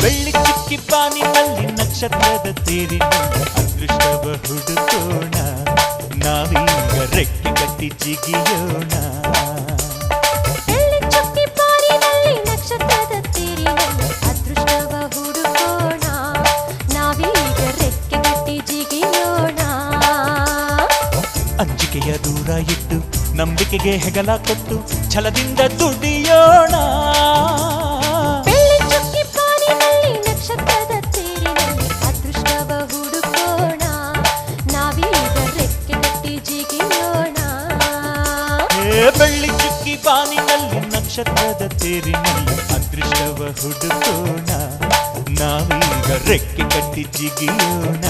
ಬೆಳ್ಳಿ ಚುಕ್ಕಿ ಬಾನಿನಲ್ಲಿ ನಕ್ಷತ್ರದ ತೇರಿನಲ್ಲಿ ಅದೃಷ್ಟವ ಹುಡುಕೋಣ ನಾವೀಗ ರೆಕ್ಕೆ ಕಟ್ಟಿ ಜಿಗಿಯೋಣ ಬೆಳ್ಳಿ ಚುಕ್ಕಿ ಬಾನಿನಲ್ಲಿ ನಕ್ಷತ್ರದ ತೇರಿನಲ್ಲಿ ಅದೃಷ್ಟವ ಹುಡುಕೋಣ ನಾವೀಗ ರೆಕ್ಕೆ ಕಟ್ಟಿ ಜಿಗಿಯೋಣ ಅಂಜಿಕೆಯ ದೂರ ಇಟ್ಟು ನಂಬಿಕೆಗೆ ಹೆಗಲ ಕೊಟ್ಟು ಛಲದಿಂದ ದುಡಿಯೋಣ ಬೆಳ್ಳಿ ಚುಕ್ಕಿ ಬಾನಿನಲ್ಲಿ ನಕ್ಷತ್ರದ ತೇರಿನಲ್ಲಿ ಅದೃಷ್ಟವ ಹುಡುಕೋಣ ನಾವೀಗ ರೆಕ್ಕೆ ಕಟ್ಟಿ ಜಿಗಿಯೋಣ ಬೆಳ್ಳಿ ಚುಕ್ಕಿ ಬಾನಿನಲ್ಲಿ ನಕ್ಷತ್ರದ ತೇರಿನಲ್ಲಿ ಅದೃಷ್ಟವ ಹುಡುಕೋಣ ನಾವೀಗ ರೆಕ್ಕೆ ಕಟ್ಟಿ ಜಿಗಿಯೋಣ